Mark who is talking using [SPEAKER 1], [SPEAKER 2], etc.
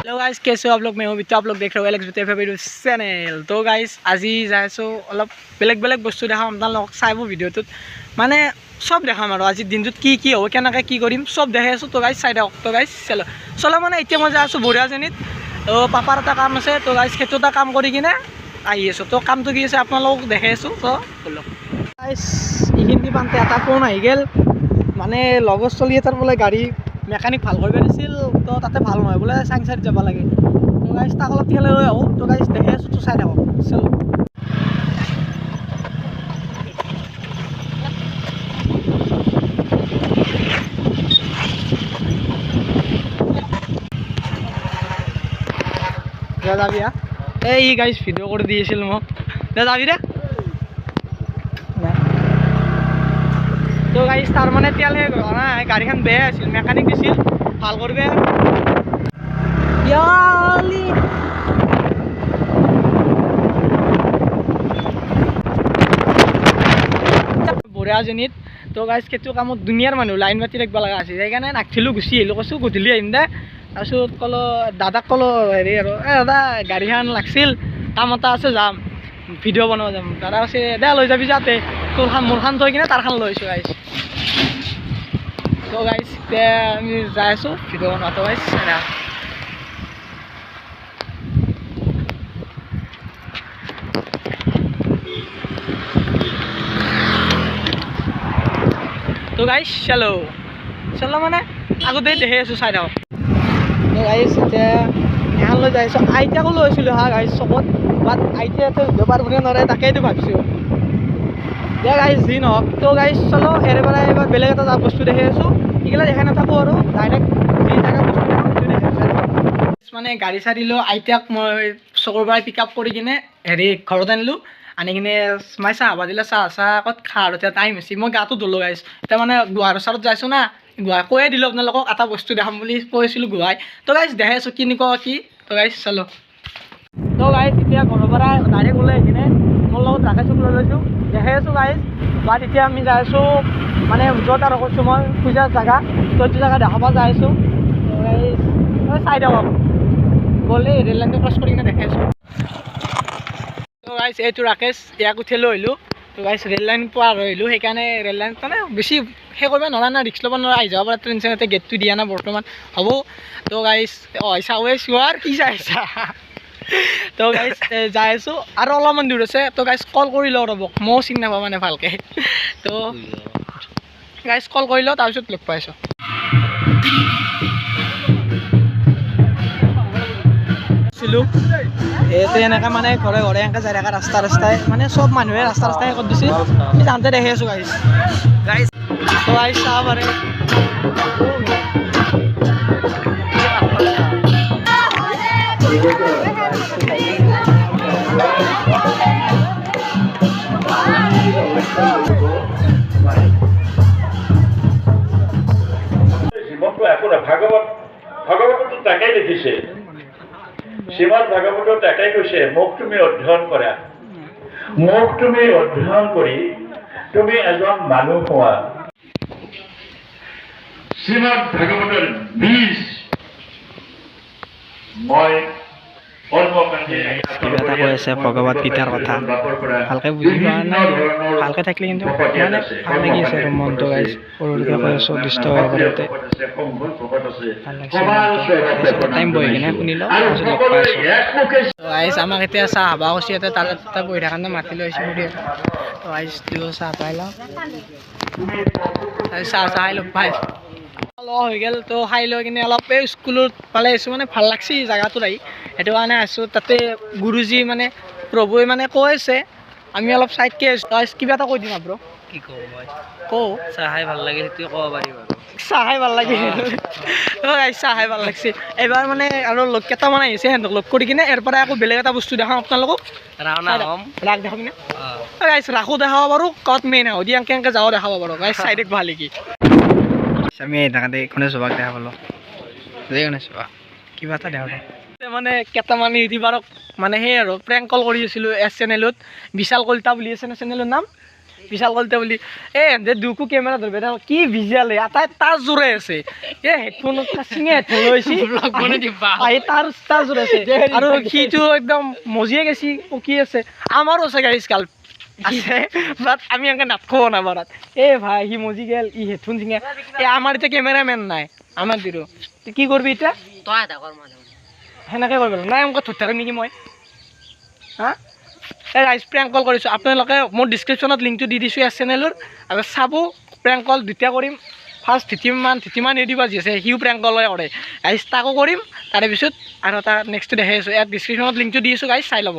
[SPEAKER 1] Hello guys, कैसे हो आप लोग? मैं हूं बिट्टू, आप लोग देख रहे हो एलेक्स बिट्टू फेवरेट चैनल। तो गाइस আজি যাইছো অলপ বেলেগ বেলেগ বস্তু দেখাম আপোনালোকক চাইব ভিডিওটোত, মানে সব দেখাম আৰু আজি দিনটোত কি কি হ'ব, কেনেকৈ কি কৰিম সব দেখাই আছোঁ। তো গাইস চাই থাকক। তো গাইস চলো মানে এতিয়া মই যাই আছোঁ বঢ়িয়াজনীত। তো পাপাৰ এটা কাম আছে, তো গাইস সেইটো এটা কাম কৰি কিনে আহি আছোঁ। তো কামটো কি আছে আপোনালোকক দেখাই আছোঁ। তো বলক গাইস, এইখিনি পাওঁতে এটা ফোন আহি গ'ল, মানে লগৰ চলি এটাৰ বোলে গাড়ী মেকানিক ভাল কৰিব দিছিল। তো তাতে ভাল নহয় বোলে, চাংচাৰিত যাব লাগে। তো গাইছ তাক অলপ ঠেলে লৈ আহোঁ। তো গাইছ দেখি আছোঁ, তো চাই থাকক। চলো যাবি এই গাইছ ভিডিঅ' কৰি দি আছিল মোক, যাবি দে। তো গাইছ তাৰ মানে তেল শেষ হোৱা নাই, গাড়ীখন বেয়া আছিল, মেকানিক দিছিল ভাল কৰিব। বঢ়িয়াজনীত তো গাইছ সেইটো কামত দুনিয়াৰ মানুহ লাইন পাতি ৰাখিব লগা আছিল, সেইকাৰণে নাখিলোঁ, গুচি আহিলোঁ। কৈছোঁ গধূলি আহিম দে। তাৰপিছত ক'লো দাদাক, ক'লো হেৰি আৰু দাদা গাড়ীখন লাগিছিল, কাম এটা আছে, যাম ভিডিঅ' বনাব যাম। দাদা কৈছে দে লৈ যাবি যাতে, তোৰখান মোৰখান থৈ কিনে তাৰখান লৈ আহিছোঁ গাইছ। তো গাইছ এতিয়া আমি যাই আছোঁ ভিডিঅ' বনোৱাটো গাইছ। তো গাইছ চলো মানে আগতে দেখি আছোঁ, চাই থাকক। তো গাইছ এতিয়া এখন লৈ যাই আছোঁ, আইতাকো লৈ আছিলোঁ হা গাইছ চকত, বাট আইতাটো বেপাৰ কোনে নৰে তাকেইতো ভাবিছোঁ। দিয়া গাইছ যি নহওক। তো গাইছ চলো এৰে পৰা এবাৰ বেলেগ এটা বস্তু দেখি আছোঁ, এইগিলা দেখাই নাথাকোঁ আৰু ডাইৰেক্ট যি জেগা বস্তু মানে গাড়ী চাড়ী লৈ আইতাক মই চকুৰ পৰাই পিক আপ কৰি কিনে হেৰি ঘৰত আনিলোঁ। আনি কিনে মাই চাহ হাবা দিলে, চাহ ক'ত খা আৰু এতিয়া টাইম হৈছে, মই গাটো ধুলোঁ গাইছ। এতিয়া মানে গুহাৰ ওচৰত যাইছোঁ না, গুৱাই কৈয়ে দিলোঁ আপোনালোকক এটা বস্তু দেখাম বুলি কৈছিলোঁ গুৱাই। তো গাইছ দেখাই আছোঁ কেনেকুৱা কি। তো গাইছ চলো। তো গাইছ এতিয়া ঘৰৰ পৰা ডাইৰেক্ট ওলাই কিনে মোৰ লগত ৰাকেশক লৈ লৈছোঁ, দেখাই আছোঁ গাইছ। বাট এতিয়া আমি যাই আছোঁ মানে য'ত আৰু কৈছোঁ মই পূজাৰ জেগা, তো এইটো জেগা দেখাব যাই আছোঁ। তো গাইছ চাই থাকক, গ'লে ৰেল লাইনটো ক্ৰছ কৰি কিনে দেখাই আছোঁ। তো গাইছ এইটো ৰাকেশ, ইয়াক উঠাই লৈ আহিলোঁ। তো গাইছ ৰেল লাইন পাৰ হৈ আহিলোঁ, সেইকাৰণে ৰেল লাইন মানে বেছি সেই কৰিব নোৱাৰা না, ৰিক্স ল'ব নোৱাৰা, আহি যাব পৰা ট্ৰেইন চেইনতে গেটটো দিয়া না বৰ্তমান হ'ব। তো গাইছ চাওঁৱে চোৱাৰ কি চাইছা। তো গাইছ যাই আছোঁ আৰু অলপমান দূৰ আছে। তো গাইছ কল কৰি লওঁ ৰ'ব, ময়ো চিনি নাপাওঁ মানে ভালকৈ। তো গাইছ কল কৰি লওঁ, তাৰপিছত লগ পাইছোঁ। এইটো এনেকৈ মানে ঘৰে ঘৰে এনেকৈ যাই থকা ৰাস্তাই মানে চব মানুহে ৰাস্তাই কৰি দিছে, আমি যাওঁতে দেখি আছোঁ গাইছ। তো গাইছ চাব পাৰে।
[SPEAKER 2] জীৱনটো একো নাই, ভাগৱততো তাকেই দেখিছে, শ্ৰীমদ ভাগৱতত তাকেই কৈছে, মোক তুমি অধ্যয়ন কৰা, মোক তুমি অধ্যয়ন কৰি তুমি এজন মানুহ হোৱা। শ্ৰীমদ ভাগৱতৰ বীজ মই
[SPEAKER 1] কিবা এটা কৈ আছে ভগৱত গীতাৰ কথা, ভালকৈ বুজি পোৱা নাই, ভালকৈ থাকিলে কিন্তু মানে ভাল লাগি আছে আৰু মনটো গাইছ। সৰুকৈ কৈ আছোঁ, দৃষ্ট হৈ পাৰে, ভাল লাগিছে টাইম বহি কিনে শুনি লওঁ, তাৰপিছত লগ পাই আছোঁ। গাইছ আমাক এতিয়া চাহ হাবা কৈছে, ইয়াতে তাতে বহি থাকোঁতে মাতি লৈ আহিছোঁ সুধি। তো গাইছ দিওঁ চাহ পাই লওঁ, চাহ খাই লগ পাই হৈ গ'ল। তো খাই লৈ কিনে অলপ এই স্কুলত পালে আহিছোঁ, মানে ভাল লাগছি জেগাটোত আহি, সেইটো কাৰণে আছোঁ। তাতে গুৰুজী মানে প্ৰভুৱে মানে কৈছে, আমি অলপ চাইডকৈ আছোঁ। কিবা এটা কৈ দিম আৰু
[SPEAKER 3] কি কওঁ মই,
[SPEAKER 1] কওঁ
[SPEAKER 3] চাহ খাই ভাল লাগিল, সেইটোৱে ক'ব পাৰিম আৰু।
[SPEAKER 1] চাহ খাই ভাল লাগিল, চাহ খাই ভাল লাগছে। এইবাৰ মানে আৰু লগ কেইটামান আহিছে, সিহঁতক লগ কৰি কিনে ইয়াৰ পৰা আকৌ বেলেগ এটা বস্তু দেখাম আপোনালোকক। ৰাখ দেখাম নে গাইছ, ৰাখো দেখাব পাৰোঁ, ক'ত মেইন আহোঁ দি এনেকৈ যাওঁ দেখাব পাৰোঁ গাইছ। চাইডক ভাল কি আমি এইটাকে গণেশ বাবাক দেখা পালোঁ, যে গণেশ বাবা কিবা এটা দেখা মানে কেইটামান ইউটিউবাৰক মানে সেই আৰু প্ৰেংক কল কৰি আছিলোঁ চেনেলত, বিশাল কলিতা বুলি আছে চেনেলৰ নাম। বিশাল কলিতা বুলি এহেঁতে দুকো কেমেৰা ধৰিব কি ভিজুৱেল এটাই তাৰ জোৰে আছে হেডফোনত চিঙে হেডফোন লৈছি আহি তাৰ জোৰে আছে আৰু সিটো একদম মজিয়ে গেছি পকি আছে আমাৰো আছে গাইজ কাল আছে বাট আমি এনেকৈ নাটকো না বাৰাত ভাই সি মজি গেল ই হেডফোন চিঙে আমাৰ এতিয়া কেমেৰামেন নাই আমাৰ দিৰো কি কৰবি এতিয়া সেনেকৈ কৰিব নাই এনেকৈ ধৰি থাকিম নেকি মই হা গাইজ প্ৰেংক কল কৰিছোঁ আপোনালোকে মোৰ ডিছক্ৰিপশ্যনত লিংকটো দি দিছোঁ ইয়াৰ চেনেলৰ আৰু চাব প্ৰেংক কল দুটা কৰিম ফাৰ্ষ্ট ধৃতিমান এডিবা যি আছে সিও প্ৰেংক কলে কৰে গাইজ তাকো কৰিম তাৰে পিছত আৰু এটা নেক্সটটো দেখাই আছোঁ ইয়াত ডিছক্ৰিপশ্যনত লিংকটো দি আছোঁ গাইজ চাই ল'ব